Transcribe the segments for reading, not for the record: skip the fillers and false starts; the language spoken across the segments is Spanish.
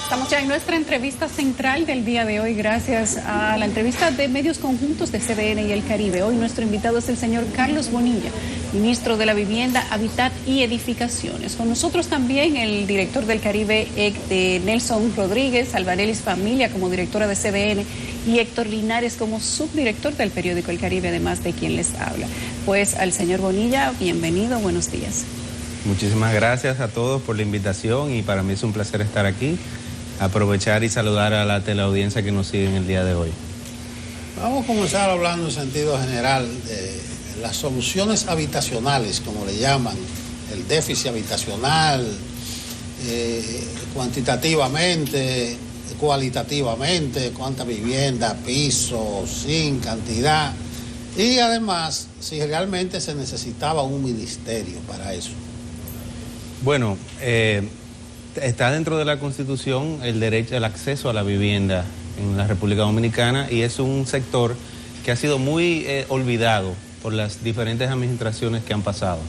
Estamos ya en nuestra entrevista central del día de hoy, gracias a la entrevista de medios conjuntos de CDN y El Caribe. Hoy nuestro invitado es el señor Carlos Bonilla, ministro de la Vivienda, Hábitat y Edificaciones. Con nosotros también el director del Caribe, Nelson Rodríguez, Alvarelis Familia como directora de CDN y Héctor Linares como subdirector del periódico El Caribe, además de quien les habla. Pues al señor Bonilla, bienvenido, buenos días. Muchísimas gracias a todos por la invitación y para mí es un placer estar aquí. Aprovechar y saludar a la teleaudiencia que nos sigue en el día de hoy. Vamos a comenzar hablando en sentido general de las soluciones habitacionales, como le llaman, el déficit habitacional, cuantitativamente, cualitativamente, cuánta vivienda, pisos, sin cantidad, y además si realmente se necesitaba un ministerio para eso. Bueno, está dentro de la Constitución el derecho al acceso a la vivienda en la República Dominicana y es un sector que ha sido muy olvidado por las diferentes administraciones que han pasado.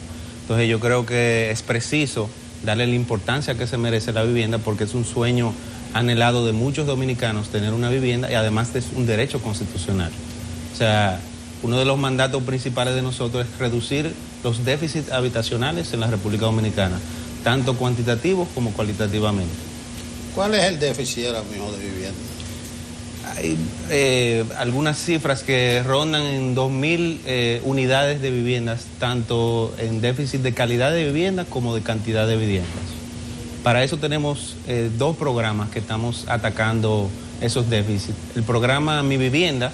Entonces yo creo que es preciso darle la importancia que se merece la vivienda porque es un sueño anhelado de muchos dominicanos tener una vivienda y además es un derecho constitucional. O sea, uno de los mandatos principales de nosotros es reducir los déficits habitacionales en la República Dominicana, tanto cuantitativos como cualitativamente. ¿Cuál es el déficit ahora mismo de vivienda? Hay algunas cifras que rondan en 2.000 unidades de viviendas, tanto en déficit de calidad de vivienda como de cantidad de viviendas. Para eso tenemos dos programas que estamos atacando esos déficits. El programa Mi Vivienda,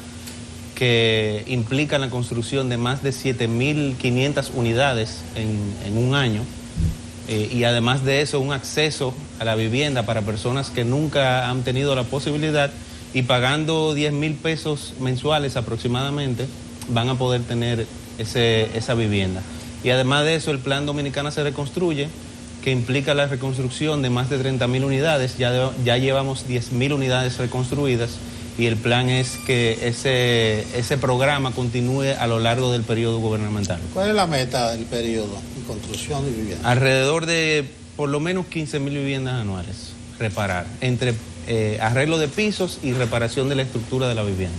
que implica la construcción de más de 7.500 unidades en un año, y además de eso un acceso a la vivienda para personas que nunca han tenido la posibilidad y pagando 10.000 pesos mensuales aproximadamente van a poder tener esa vivienda. Y además de eso el Plan Dominicana se reconstruye, que implica la reconstrucción de más de 30.000 unidades, ya llevamos 10.000 unidades reconstruidas y el plan es que ese programa continúe a lo largo del periodo gubernamental. ¿Cuál es la meta del periodo de construcción de vivienda? Alrededor de por lo menos 15.000 viviendas anuales, reparar, entre arreglo de pisos y reparación de la estructura de la vivienda.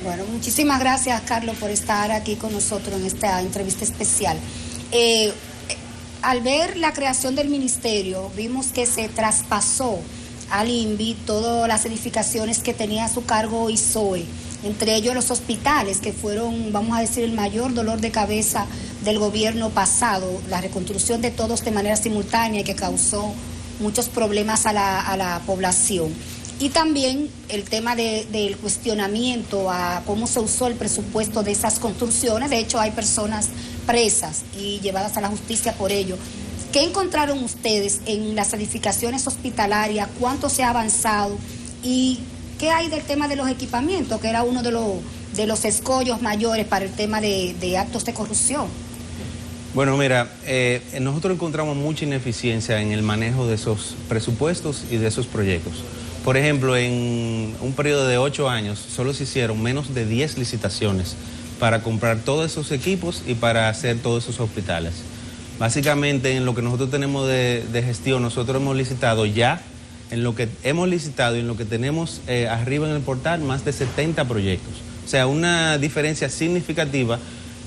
Bueno, muchísimas gracias, Carlos, por estar aquí con nosotros en esta entrevista especial. Al ver la creación del ministerio, vimos que se traspasó al INVI todas las edificaciones que tenía a su cargo ISOE, entre ellos los hospitales, que fueron, vamos a decir, el mayor dolor de cabeza del gobierno pasado, la reconstrucción de todos de manera simultánea y que causó muchos problemas a la población. Y también el tema del cuestionamiento a cómo se usó el presupuesto de esas construcciones. De hecho, hay personas presas y llevadas a la justicia por ello. ¿Qué encontraron ustedes en las edificaciones hospitalarias? ¿Cuánto se ha avanzado? ¿Y qué hay del tema de los equipamientos, que era uno de los escollos mayores para el tema de actos de corrupción? Bueno, mira, nosotros encontramos mucha ineficiencia en el manejo de esos presupuestos y de esos proyectos. Por ejemplo, en un periodo de 8 años solo se hicieron menos de 10 licitaciones para comprar todos esos equipos y para hacer todos esos hospitales. Básicamente, en lo que nosotros tenemos de gestión, nosotros hemos licitado ya, en lo que hemos licitado y en lo que tenemos arriba en el portal, más de 70 proyectos. O sea, una diferencia significativa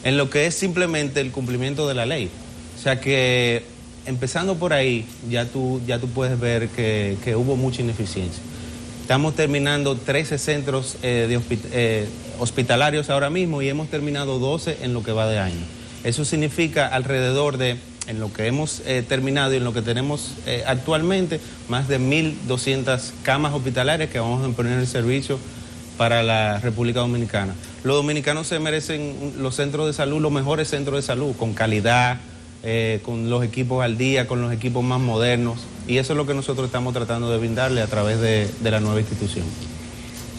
en lo que es simplemente el cumplimiento de la ley. O sea que, empezando por ahí, ya tú puedes ver que hubo mucha ineficiencia. Estamos terminando 13 centros hospitalarios ahora mismo y hemos terminado 12 en lo que va de año. Eso significa alrededor de, en lo que hemos terminado y en lo que tenemos actualmente, más de 1.200 camas hospitalarias que vamos a poner en servicio para la República Dominicana. Los dominicanos se merecen los centros de salud, los mejores centros de salud, con calidad, con los equipos al día, con los equipos más modernos, y eso es lo que nosotros estamos tratando de brindarle a través de la nueva institución.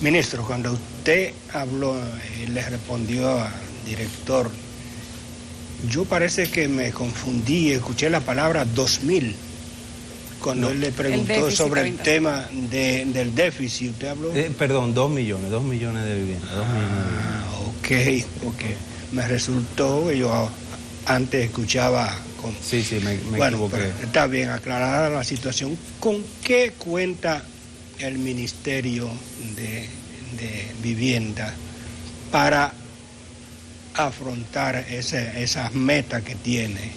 Ministro, cuando usted habló y le respondió al director, yo parece que me confundí, escuché la palabra 2.000. Cuando él le preguntó sobre el tema del déficit, ¿usted habló? Perdón, 2 millones de viviendas. 2 millones de viviendas. Ok, porque me resultó que yo antes escuchaba equivoco. Sí, me Bueno, equivoqué. está bien aclarada la situación. ¿Con qué cuenta el Ministerio de Vivienda para afrontar esas metas que tiene?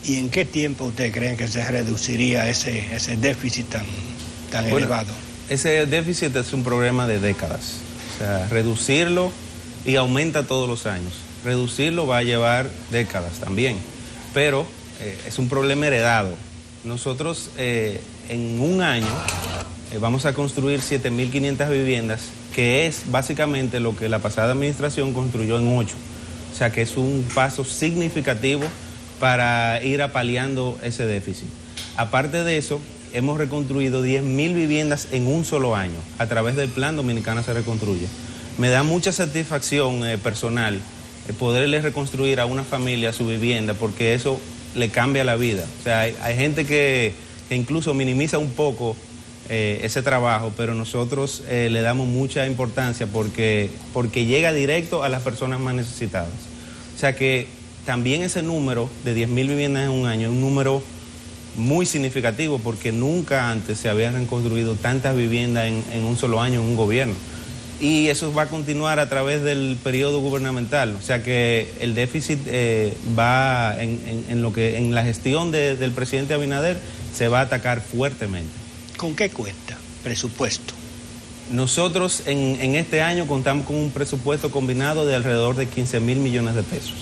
¿Y en qué tiempo ustedes creen que se reduciría ese déficit tan elevado? Ese déficit es un problema de décadas. O sea, reducirlo, y aumenta todos los años. Reducirlo va a llevar décadas también, pero es un problema heredado. Nosotros en un año vamos a construir 7.500 viviendas, que es básicamente lo que la pasada administración construyó en 8. O sea que es un paso significativo para ir apaleando ese déficit. Aparte de eso, hemos reconstruido 10.000 viviendas en un solo año a través del Plan Dominicana Se Reconstruye. Me da mucha satisfacción personal poderle reconstruir a una familia su vivienda, porque eso le cambia la vida. O sea, hay gente que incluso minimiza un poco ese trabajo, pero nosotros le damos mucha importancia porque llega directo a las personas más necesitadas. O sea que también ese número de 10.000 viviendas en un año es un número muy significativo, porque nunca antes se habían reconstruido tantas viviendas en un solo año en un gobierno. Y eso va a continuar a través del periodo gubernamental. O sea que el déficit va en la gestión del presidente Abinader se va a atacar fuertemente. ¿Con qué cuenta? Presupuesto. Nosotros en este año contamos con un presupuesto combinado de alrededor de 15.000 millones de pesos.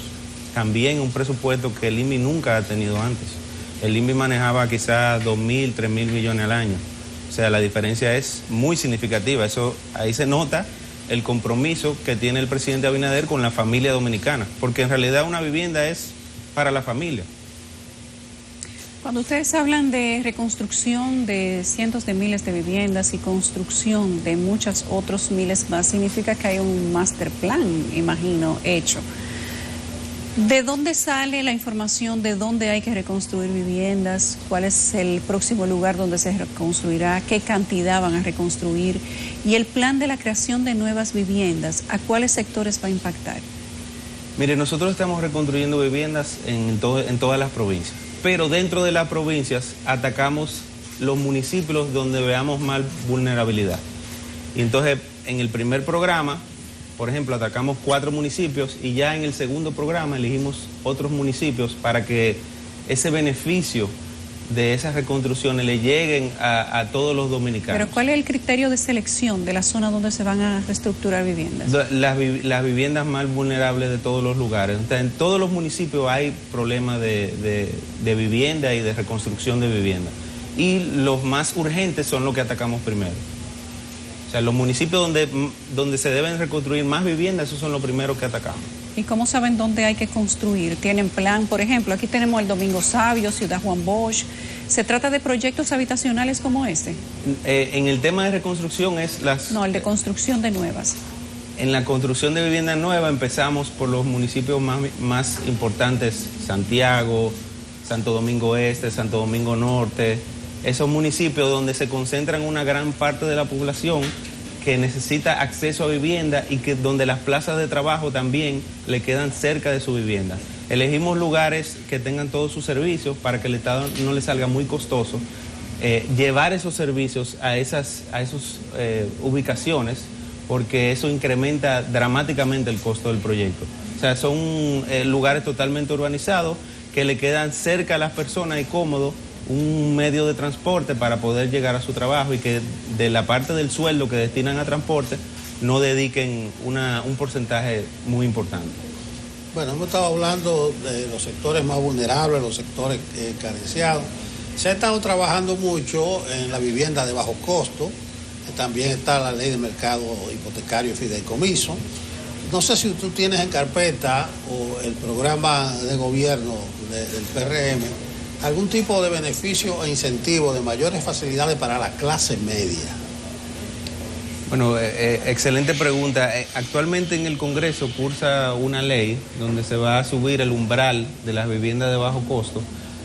También un presupuesto que el INVI nunca ha tenido antes. El INVI manejaba quizás 2.000, 3.000 millones al año. O sea, la diferencia es muy significativa. Eso, ahí se nota el compromiso que tiene el presidente Abinader con la familia dominicana, porque en realidad una vivienda es para la familia. Cuando ustedes hablan de reconstrucción de cientos de miles de viviendas y construcción de muchos otros miles más, significa que hay un master plan, imagino, hecho. ¿De dónde sale la información de dónde hay que reconstruir viviendas? ¿Cuál es el próximo lugar donde se reconstruirá? ¿Qué cantidad van a reconstruir? Y el plan de la creación de nuevas viviendas, ¿a cuáles sectores va a impactar? Mire, nosotros estamos reconstruyendo viviendas en todas las provincias, pero dentro de las provincias atacamos los municipios donde veamos más vulnerabilidad. Y entonces, en el primer programa, por ejemplo, atacamos 4 municipios, y ya en el segundo programa elegimos otros municipios para que ese beneficio de esas reconstrucciones le lleguen a todos los dominicanos. Pero ¿cuál es el criterio de selección de la zona donde se van a reestructurar viviendas? Las viviendas más vulnerables de todos los lugares. Entonces, en todos los municipios hay problemas de vivienda y de reconstrucción de vivienda. Y los más urgentes son los que atacamos primero. O sea, los municipios donde se deben reconstruir más viviendas, esos son los primeros que atacamos. ¿Y cómo saben dónde hay que construir? ¿Tienen plan? Por ejemplo, aquí tenemos el Domingo Sabio, Ciudad Juan Bosch. ¿Se trata de proyectos habitacionales como este? En el tema de reconstrucción es No, el de construcción de nuevas. En la construcción de vivienda nueva empezamos por los municipios más importantes: Santiago, Santo Domingo Este, Santo Domingo Norte. Esos municipios donde se concentran una gran parte de la población que necesita acceso a vivienda y donde las plazas de trabajo también le quedan cerca de su vivienda. Elegimos lugares que tengan todos sus servicios para que el Estado no le salga muy costoso llevar esos servicios a esas ubicaciones, porque eso incrementa dramáticamente el costo del proyecto. O sea, son lugares totalmente urbanizados que le quedan cerca a las personas y cómodo, un medio de transporte para poder llegar a su trabajo, y que de la parte del sueldo que destinan a transporte no dediquen un porcentaje muy importante. Bueno, hemos estado hablando de los sectores más vulnerables, los sectores carenciados. Se ha estado trabajando mucho en la vivienda de bajo costo. También está la ley de mercado hipotecario y fideicomiso. No sé si tú tienes en carpeta o el programa de gobierno del PRM algún tipo de beneficio e incentivo de mayores facilidades para la clase media. Bueno, excelente pregunta. Actualmente en el Congreso cursa una ley donde se va a subir el umbral de las viviendas de bajo costo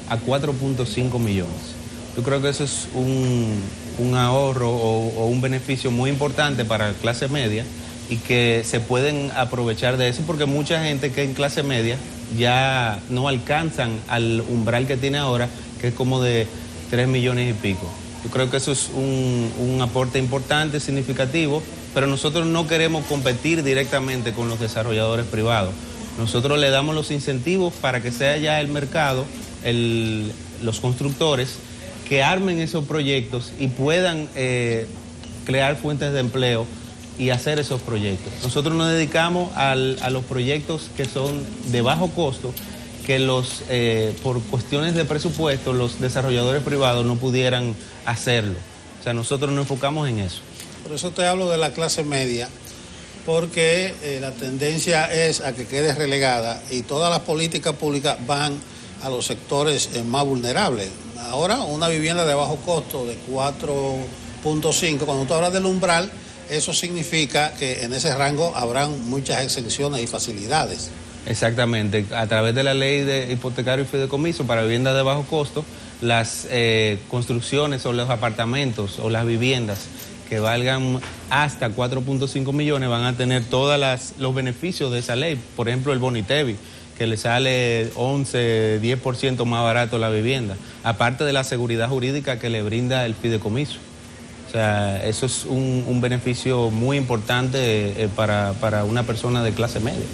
a 4.5 millones. Yo creo que eso es un ahorro o un beneficio muy importante para la clase media, y que se pueden aprovechar de eso, porque mucha gente que en clase media ya no alcanzan al umbral que tiene ahora, que es como de 3 millones y pico. Yo creo que eso es un aporte importante, significativo, pero nosotros no queremos competir directamente con los desarrolladores privados. Nosotros le damos los incentivos para que sea ya el mercado, los constructores, que armen esos proyectos y puedan crear fuentes de empleo y hacer esos proyectos. Nosotros nos dedicamos a los proyectos que son de bajo costo, que por cuestiones de presupuesto los desarrolladores privados no pudieran hacerlo. O sea, nosotros nos enfocamos en eso. Por eso te hablo de la clase media, porque la tendencia es a que quede relegada y todas las políticas públicas van a los sectores más vulnerables. Ahora, una vivienda de bajo costo de 4.5, cuando tú hablas del umbral, eso significa que en ese rango habrán muchas exenciones y facilidades. Exactamente. A través de la ley de hipotecario y fideicomiso para viviendas de bajo costo, las construcciones o los apartamentos o las viviendas que valgan hasta 4.5 millones van a tener todos los beneficios de esa ley. Por ejemplo, el Bonitevi, que le sale 11, 10% más barato la vivienda, aparte de la seguridad jurídica que le brinda el fideicomiso. O sea, eso es un beneficio muy importante para una persona de clase media.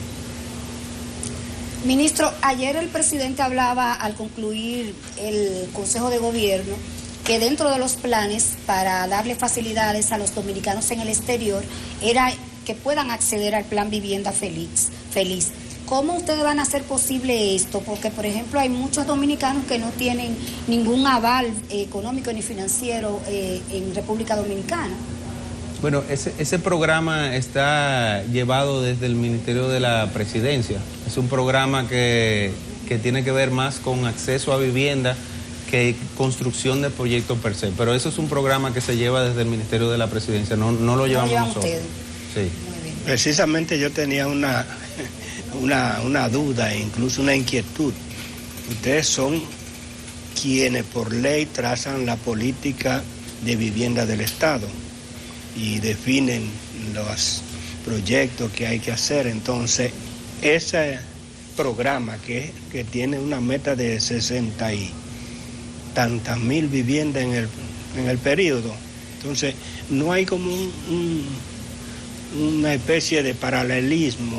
Ministro, ayer el presidente hablaba al concluir el Consejo de Gobierno que dentro de los planes para darle facilidades a los dominicanos en el exterior era que puedan acceder al plan Vivienda Feliz. ¿Cómo ustedes van a hacer posible esto? Porque, por ejemplo, hay muchos dominicanos que no tienen ningún aval económico ni financiero en República Dominicana. Bueno, ese programa está llevado desde el Ministerio de la Presidencia. Es un programa que tiene que ver más con acceso a vivienda que construcción de proyectos per se. Pero eso es un programa que se lleva desde el Ministerio de la Presidencia, no lo llevamos nosotros. Ustedes. Sí. Muy bien. Precisamente yo tenía una duda e incluso una inquietud. Ustedes son quienes por ley trazan la política de vivienda del Estado y definen los proyectos que hay que hacer. Entonces, ese programa que tiene una meta de 60 y tantas mil viviendas en el periodo, entonces no hay como una especie de paralelismo.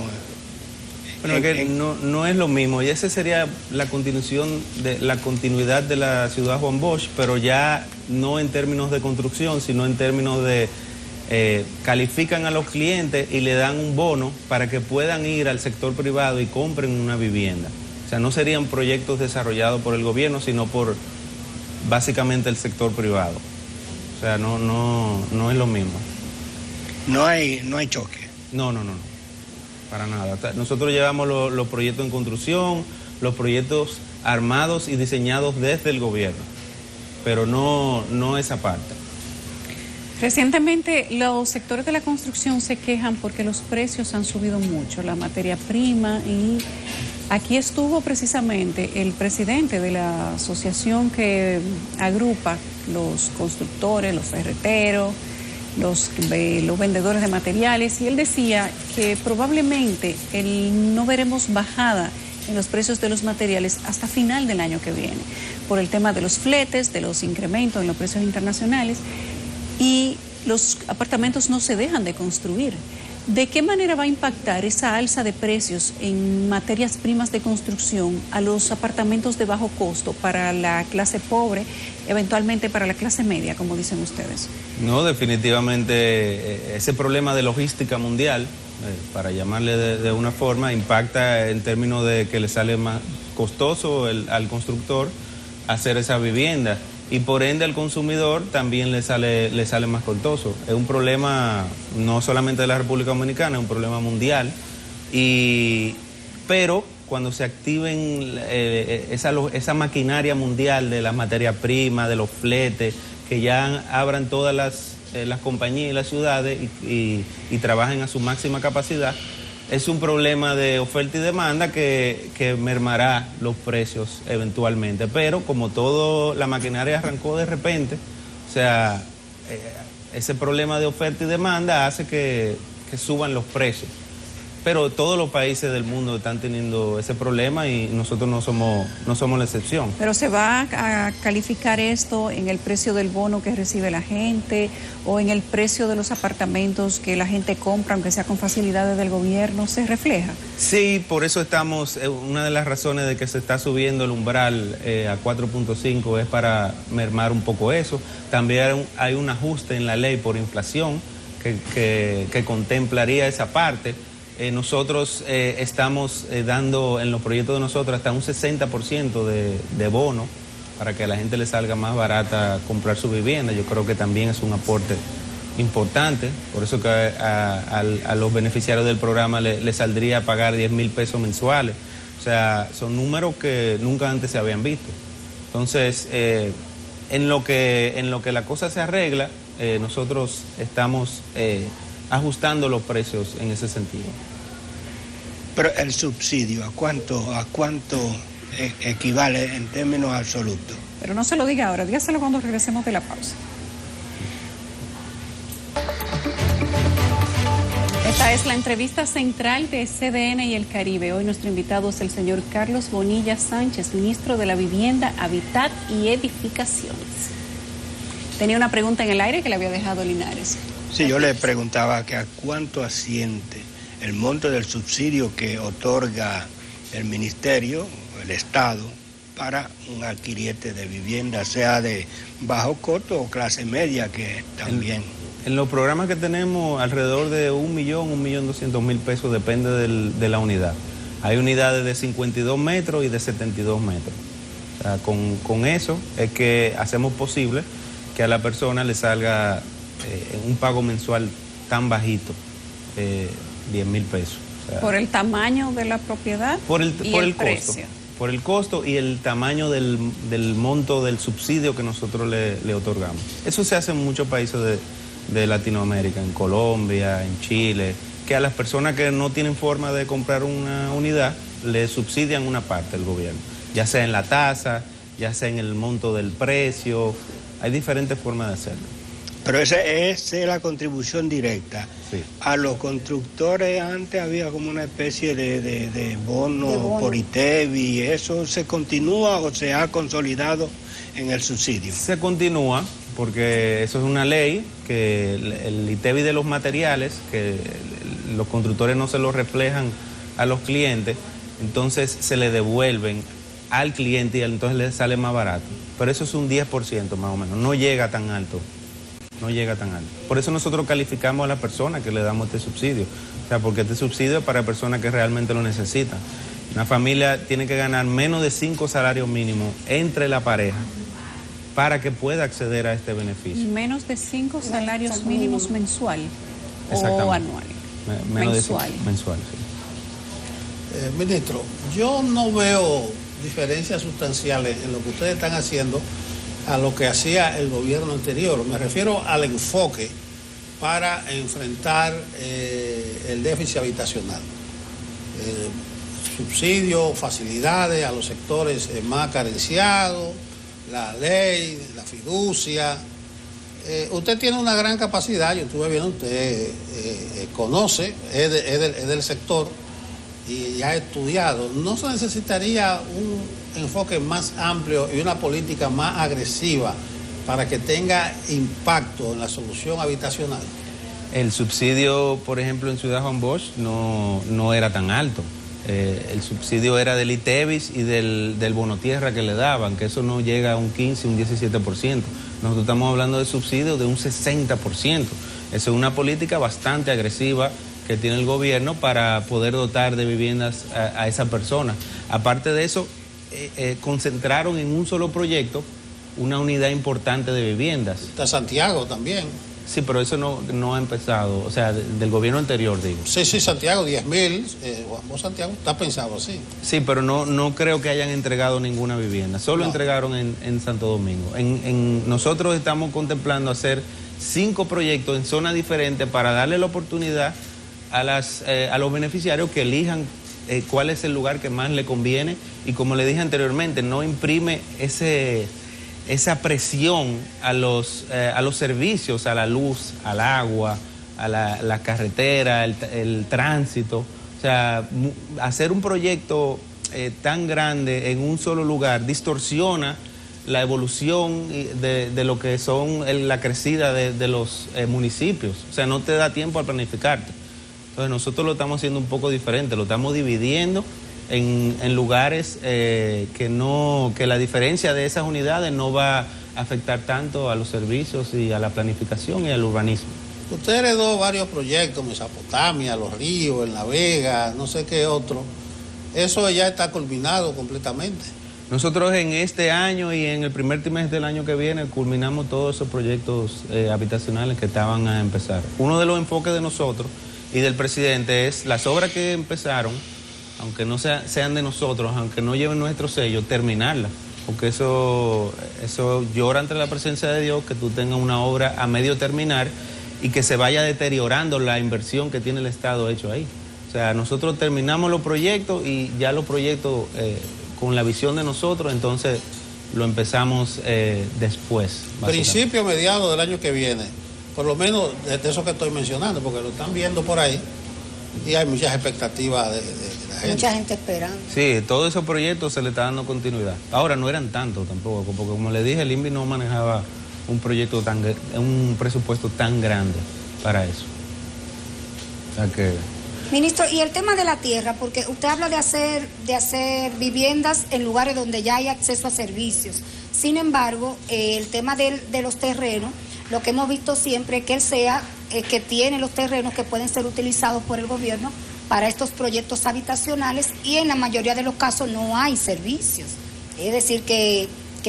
Bueno, que no es lo mismo, y esa sería la continuidad de la ciudad Juan Bosch, pero ya no en términos de construcción, sino en términos de califican a los clientes y le dan un bono para que puedan ir al sector privado y compren una vivienda. O sea, no serían proyectos desarrollados por el gobierno, sino por básicamente el sector privado. O sea, no es lo mismo. No hay choque. No, para nada. Nosotros llevamos los proyectos en construcción, los proyectos armados y diseñados desde el gobierno, pero no esa parte. Recientemente los sectores de la construcción se quejan porque los precios han subido mucho, la materia prima, y aquí estuvo precisamente el presidente de la asociación que agrupa los constructores, los ferreteros, los vendedores de materiales, y él decía que probablemente no veremos bajada en los precios de los materiales hasta final del año que viene, por el tema de los fletes, de los incrementos en los precios internacionales, y los apartamentos no se dejan de construir. ¿De qué manera va a impactar esa alza de precios en materias primas de construcción a los apartamentos de bajo costo para la clase pobre, eventualmente para la clase media, como dicen ustedes? No, definitivamente ese problema de logística mundial, para llamarle de una forma, impacta en términos de que le sale más costoso al constructor hacer esa vivienda. Y por ende al consumidor también le sale más costoso. Es un problema no solamente de la República Dominicana, es un problema mundial. Pero cuando se activen esa maquinaria mundial de las materias primas, de los fletes, que ya abran todas las compañías y las ciudades y trabajen a su máxima capacidad, es un problema de oferta y demanda que mermará los precios eventualmente. Pero como todo, la maquinaria arrancó de repente, o sea, ese problema de oferta y demanda hace que suban los precios. pero todos los países del mundo están teniendo ese problema y nosotros no somos la excepción. Pero ¿se va a calificar esto en el precio del bono que recibe la gente o en el precio de los apartamentos que la gente compra, aunque sea con facilidades del gobierno? ¿Se refleja? Sí, por eso estamos, una de las razones de que se está subiendo el umbral a 4.5 es para mermar un poco eso. También hay un ajuste en la ley por inflación que contemplaría esa parte. Nosotros estamos dando en los proyectos de nosotros hasta un 60% de bono para que a la gente le salga más barata comprar su vivienda. Yo creo que también es un aporte importante, por eso que a los beneficiarios del programa le saldría pagar 10,000 pesos mensuales. O sea, son números que nunca antes se habían visto. Entonces, en lo que la cosa se arregla, nosotros estamos ajustando los precios en ese sentido. Pero el subsidio, ¿a cuánto equivale en términos absolutos? Pero no se lo diga ahora, dígaselo cuando regresemos de la pausa. Esta es la entrevista central de CDN y el Caribe. Hoy nuestro invitado es el señor Carlos Bonilla Sánchez, ministro de la Vivienda, Hábitat y Edificaciones. Tenía una pregunta en el aire que le había dejado Linares. Sí, yo le preguntaba que a cuánto asciende el monto del subsidio que otorga el ministerio, el Estado, para un adquiriente de vivienda, sea de bajo costo o clase media, que también... En los programas que tenemos, alrededor de 1.200.000 pesos, depende de la unidad. Hay unidades de 52 metros y de 72 metros. O sea, con eso es que hacemos posible que a la persona le salga un pago mensual tan bajito, 10,000 pesos. O sea, ¿por el tamaño de la propiedad? Por el costo. Precio. Por el costo y el tamaño del monto del subsidio que nosotros le otorgamos. Eso se hace en muchos países de Latinoamérica, en Colombia, en Chile, que a las personas que no tienen forma de comprar una unidad, le subsidian una parte del gobierno, ya sea en la tasa, ya sea en el monto del precio. Hay diferentes formas de hacerlo. Pero esa es la contribución directa. Sí. A los constructores antes había como una especie de bono por ITEVI. ¿Eso se continúa o se ha consolidado en el subsidio? Se continúa porque eso es una ley, que el ITEVI de los materiales, que los constructores no se lo reflejan a los clientes, entonces se le devuelven al cliente y entonces le sale más barato. Pero eso es un 10% más o menos, no llega tan alto. No llega tan alto. Por eso nosotros calificamos a la persona que le damos este subsidio. O sea, porque este subsidio es para personas que realmente lo necesitan. Una familia tiene que ganar menos de 5 salarios mínimos entre la pareja para que pueda acceder a este beneficio. Menos de 5 salarios mínimos mensual o anual. Mensual. Mensual, sí. Ministro, yo no veo diferencias sustanciales en lo que ustedes están haciendo a lo que hacía el gobierno anterior. Me refiero al enfoque para enfrentar el déficit habitacional. Subsidios, facilidades a los sectores más carenciados, la ley, la fiducia. Usted tiene una gran capacidad, yo estuve viendo, usted conoce, es del sector y ha estudiado. ¿No se necesitaría un enfoque más amplio y una política más agresiva para que tenga impacto en la solución habitacional? El subsidio, por ejemplo, en Ciudad Juan Bosch no era tan alto. El subsidio era del ITEVIS y del bono tierra que le daban, que eso no llega a un 15, un 17%. Nosotros estamos hablando de subsidio de un 60%. Eso es una política bastante agresiva que tiene el gobierno para poder dotar de viviendas a esa persona. Aparte de eso, concentraron en un solo proyecto una unidad importante de viviendas. Está Santiago también. Sí, pero eso no ha empezado, o sea, del gobierno anterior, digo. Sí, Santiago, 10,000, Santiago, está pensado así. Sí, pero no creo que hayan entregado ninguna vivienda, solo entregaron en Santo Domingo. Nosotros estamos contemplando hacer 5 proyectos en zonas diferentes para darle la oportunidad a los beneficiarios que elijan cuál es el lugar que más le conviene y, como le dije anteriormente, no imprime esa presión a los servicios, a la luz, al agua, a la carretera, el tránsito. O O sea, hacer un proyecto tan grande en un solo lugar distorsiona la evolución de lo que son la crecida de los municipios. O sea, no te da tiempo a planificarte. Entonces nosotros lo estamos haciendo un poco diferente, lo estamos dividiendo en lugares que la diferencia de esas unidades no va a afectar tanto a los servicios y a la planificación y al urbanismo. Usted heredó varios proyectos, Mesopotamia, Los Ríos, en La Vega, no sé qué otro. ¿Eso ya está culminado completamente? Nosotros en este año y en el primer trimestre del año que viene culminamos todos esos proyectos habitacionales que estaban a empezar. Uno de los enfoques de nosotros y del presidente es las obras que empezaron, aunque no sean de nosotros, aunque no lleven nuestro sello, terminarlas. Porque eso llora ante la presencia de Dios, que tú tengas una obra a medio terminar y que se vaya deteriorando la inversión que tiene el Estado hecho ahí. O sea, nosotros terminamos los proyectos y ya los proyectos con la visión de nosotros, entonces lo empezamos después. Principio, mediados del año que viene, por lo menos de eso que estoy mencionando, porque lo están viendo por ahí y hay muchas expectativas de la gente. Mucha gente esperando. Sí, todos esos proyectos se le está dando continuidad. Ahora, no eran tantos tampoco, porque como le dije, el INVI no manejaba un presupuesto tan grande para eso. O sea que... Ministro, y el tema de la tierra, porque usted habla de hacer viviendas en lugares donde ya hay acceso a servicios. Sin embargo, el tema de los terrenos, lo que hemos visto siempre es que el SEA que tiene los terrenos que pueden ser utilizados por el gobierno para estos proyectos habitacionales y en la mayoría de los casos no hay servicios. Es decir, que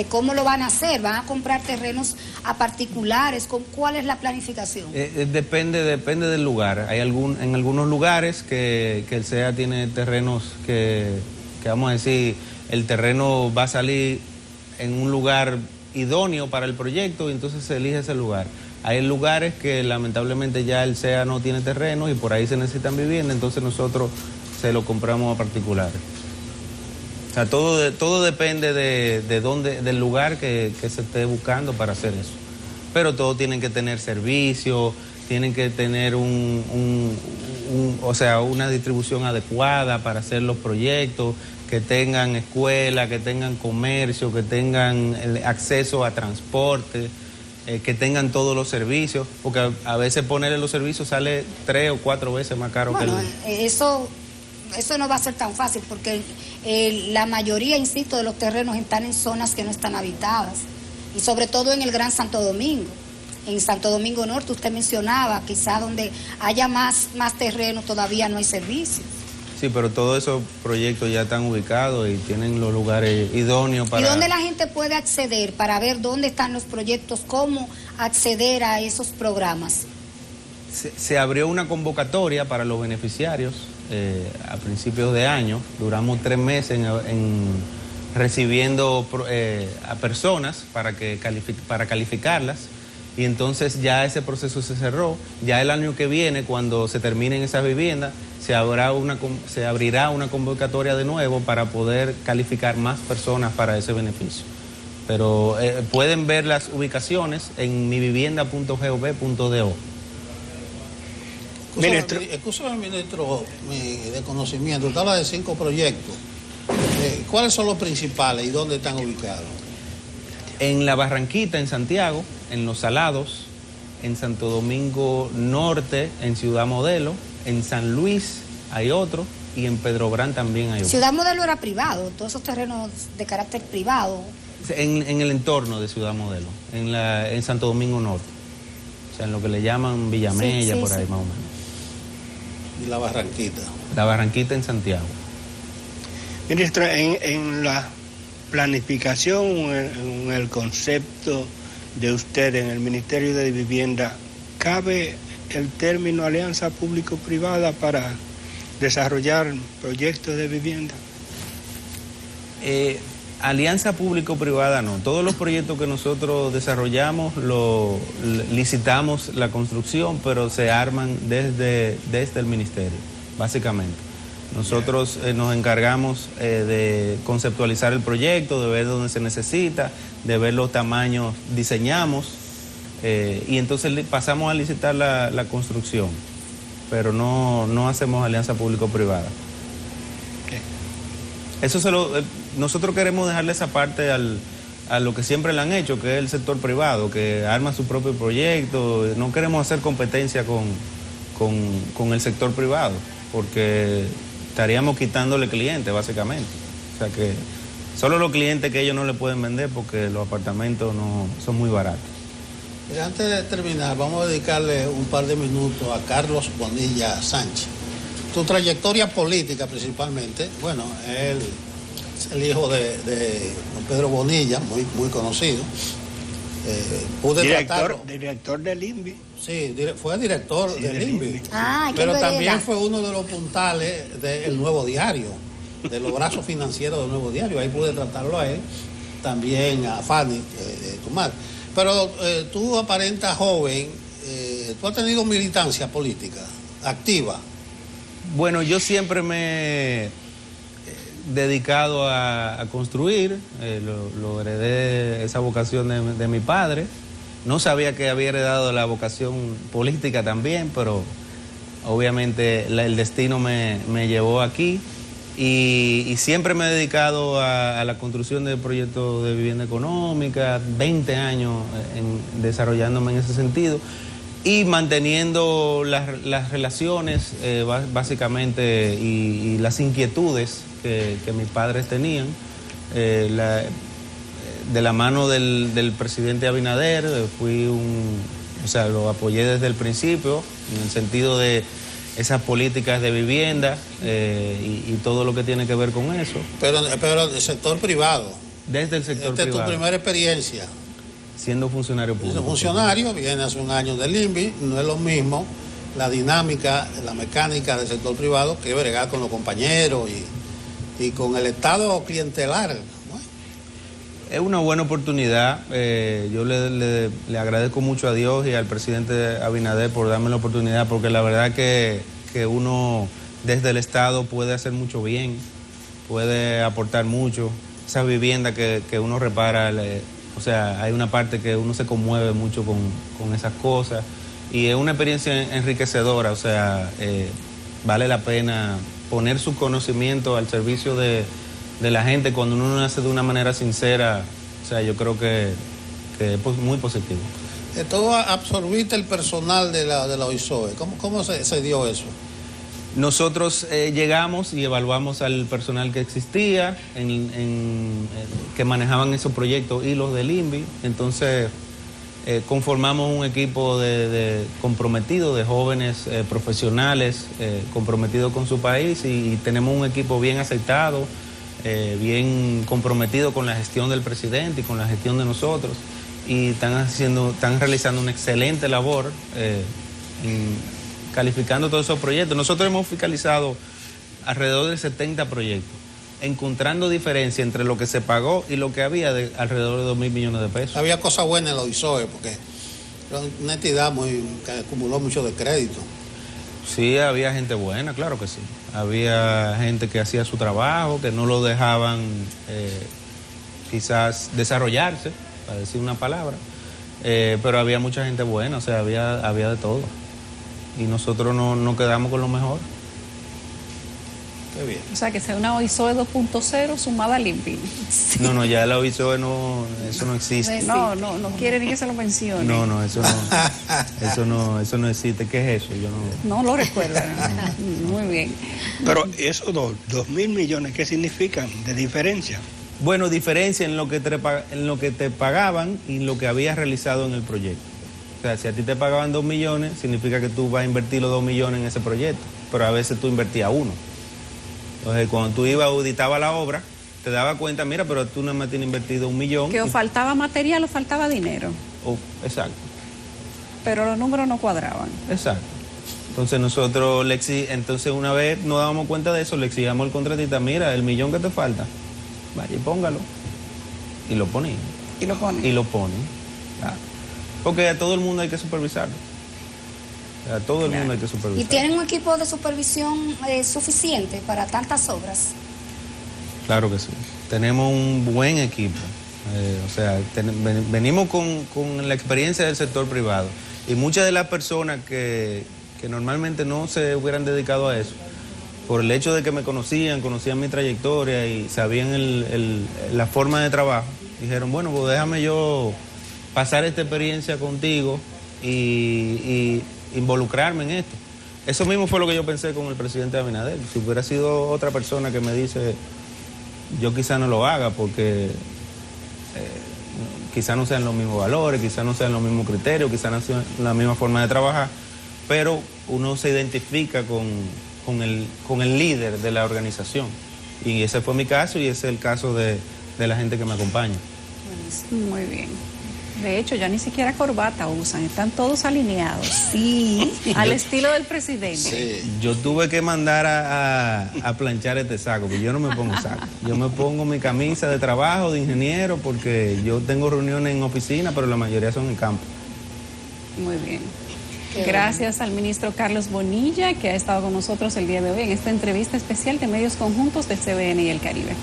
¿cómo lo van a hacer? ¿Van a comprar terrenos a particulares? ¿Cuál es la planificación? Depende del lugar. Hay en algunos lugares que el SEA tiene terrenos que vamos a decir, el terreno va a salir en un lugar idóneo para el proyecto y entonces se elige ese lugar. Hay lugares que lamentablemente ya el SEA no tiene terrenos y por ahí se necesitan viviendas, entonces nosotros se lo compramos a particulares. O sea, todo depende del lugar que se esté buscando para hacer eso. Pero todos tienen que tener servicios, tienen que tener una distribución adecuada para hacer los proyectos, que tengan escuela, que tengan comercio, que tengan acceso a transporte, que tengan todos los servicios, porque a veces ponerle los servicios sale 3 o 4 veces más caro que Eso no va a ser tan fácil porque la mayoría, insisto, de los terrenos están en zonas que no están habitadas y sobre todo en el Gran Santo Domingo. En Santo Domingo Norte usted mencionaba, quizá donde haya más terrenos todavía no hay servicios. Sí, pero todos esos proyectos ya están ubicados y tienen los lugares idóneos para... ¿Y dónde la gente puede acceder para ver dónde están los proyectos, cómo acceder a esos programas? Se abrió una convocatoria para los beneficiarios a principios de año. Duramos 3 meses recibiendo a personas para calificarlas y entonces ya ese proceso se cerró. Ya el año que viene, cuando se terminen esas viviendas, se abrirá una convocatoria de nuevo para poder calificar más personas para ese beneficio. Pero pueden ver las ubicaciones en mivivienda.gov.do. Escúchame, ministro, de conocimiento. Usted habla de 5 proyectos. ¿Cuáles son los principales y dónde están ubicados? En La Barranquita, en Santiago, en Los Salados, en Santo Domingo Norte, en Ciudad Modelo, en San Luis hay otro y en Pedrobrán también hay otro. Ciudad Modelo era privado, todos esos terrenos de carácter privado. En el entorno de Ciudad Modelo, en Santo Domingo Norte. O sea, en lo que le llaman Villamella, por ahí más o menos. ¿Y La Barranquita? La Barranquita en Santiago. Ministra, en la planificación, en el concepto de usted en el Ministerio de Vivienda, ¿cabe el término alianza público-privada para desarrollar proyectos de vivienda? Alianza público-privada no. Todos los proyectos que nosotros desarrollamos, licitamos la construcción, pero se arman desde el ministerio, básicamente. Nosotros nos encargamos de conceptualizar el proyecto, de ver dónde se necesita, de ver los tamaños, diseñamos y entonces pasamos a licitar la construcción. pero no hacemos alianza público-privada. Eso nosotros queremos dejarle esa parte a lo que siempre le han hecho, que es el sector privado, que arma su propio proyecto. No queremos hacer competencia con el sector privado, porque estaríamos quitándole clientes, básicamente. O sea que solo los clientes que ellos no le pueden vender porque los apartamentos no son muy baratos. Mira, antes de terminar, vamos a dedicarle un par de minutos a Carlos Bonilla Sánchez. Tu trayectoria política principalmente, bueno, él es el hijo de don Pedro Bonilla, muy conocido. Pude director del INVI. Sí, fue director del INVI. Pero también fue uno de los puntales del Nuevo Diario, de los brazos financieros del Nuevo Diario. Ahí pude tratarlo a él, también a Fanny, tu madre. Pero tú aparentas joven, tú has tenido militancia política activa. Bueno, yo siempre me he dedicado a construir, lo heredé esa vocación de mi padre. No sabía que había heredado la vocación política también, pero obviamente el destino me llevó aquí y siempre me he dedicado a la construcción de proyectos de vivienda económica, 20 años desarrollándome en ese sentido. Y manteniendo las relaciones básicamente y las inquietudes que mis padres tenían, de la mano del presidente Abinader, lo apoyé desde el principio, en el sentido de esas políticas de vivienda y todo lo que tiene que ver con eso. Pero del sector privado. Desde el sector privado. Desde tu primera experiencia. Siendo funcionario público. Siendo funcionario, viene hace un año del INVI, no es lo mismo la dinámica, la mecánica del sector privado que bregar con los compañeros y con el estado clientelar. Es una buena oportunidad. Yo le agradezco mucho a Dios y al presidente Abinader por darme la oportunidad, porque la verdad que uno desde el Estado puede hacer mucho bien, puede aportar mucho. Esa vivienda que uno repara, hay una parte que uno se conmueve mucho con esas cosas y es una experiencia enriquecedora, vale la pena poner su conocimiento al servicio de la gente cuando uno lo hace de una manera sincera. Yo creo que es muy positivo. Tú absorbiste el personal de la OISOE. ¿Cómo se dio eso? Nosotros llegamos y evaluamos al personal que existía, que manejaban esos proyectos y los del INVI. Entonces conformamos un equipo de comprometidos, de jóvenes profesionales comprometidos con su país, y tenemos un equipo bien aceitado, bien comprometido con la gestión del presidente y con la gestión de nosotros, y están realizando una excelente labor calificando todos esos proyectos. Nosotros hemos fiscalizado alrededor de 70 proyectos, encontrando diferencia entre lo que se pagó y lo que había, de alrededor de 2.000 millones de pesos. Había cosas buenas en la OISOE, porque era una entidad que acumuló mucho de crédito. Sí, había gente buena, claro que sí. Había gente que hacía su trabajo, que no lo dejaban quizás desarrollarse, para decir una palabra, pero había mucha gente buena, había de todo. Y nosotros no quedamos con lo mejor. Qué bien. O sea, que sea una OISOE 2.0 sumada al INVI. Sí. No, ya la OISOE eso no existe. No quiere ni que se lo mencione. No, eso no existe. ¿Qué es eso? Yo no lo recuerdo. Muy bien. Pero esos 2.000 millones, ¿qué significan de diferencia? Bueno, diferencia en lo que te pagaban y lo que habías realizado en el proyecto. O sea, si a ti te pagaban 2 millones, significa que tú vas a invertir los 2 millones en ese proyecto, pero a veces tú invertías 1. Entonces, cuando tú ibas a auditar la obra, te dabas cuenta, mira, pero tú nada más tienes invertido 1 millón. Que o faltaba material o faltaba dinero. Exacto. Pero los números no cuadraban. Exacto. Entonces nosotros, una vez nos dábamos cuenta de eso, le exigíamos al contratista, mira, el millón que te falta, vaya y póngalo. Y lo ponía. Y lo pone. Y lo pone. Claro. Porque a todo el mundo hay que supervisarlo. A todo el mundo hay que supervisarlo. ¿Y tienen un equipo de supervisión suficiente para tantas obras? Claro que sí. Tenemos un buen equipo. Venimos con la experiencia del sector privado. Y muchas de las personas que que normalmente no se hubieran dedicado a eso, por el hecho de que me conocían mi trayectoria y sabían la forma de trabajo, dijeron, bueno, pues déjame yo pasar esta experiencia contigo y involucrarme en esto. Eso mismo fue lo que yo pensé con el presidente Abinader. Si hubiera sido otra persona que me dice, yo quizá no lo haga porque quizá no sean los mismos valores, quizá no sean los mismos criterios, quizá no sean la misma forma de trabajar, pero uno se identifica con el líder de la organización. Y ese fue mi caso y ese es el caso de la gente que me acompaña. Muy bien. De hecho, ya ni siquiera corbata usan, están todos alineados. Sí. Al estilo del presidente. Sí. Yo tuve que mandar a planchar este saco, porque yo no me pongo saco. Yo me pongo mi camisa de trabajo, de ingeniero, porque yo tengo reuniones en oficina, pero la mayoría son en campo. Muy bien. Gracias al ministro Carlos Bonilla, que ha estado con nosotros el día de hoy en esta entrevista especial de Medios Conjuntos del CBN y el Caribe.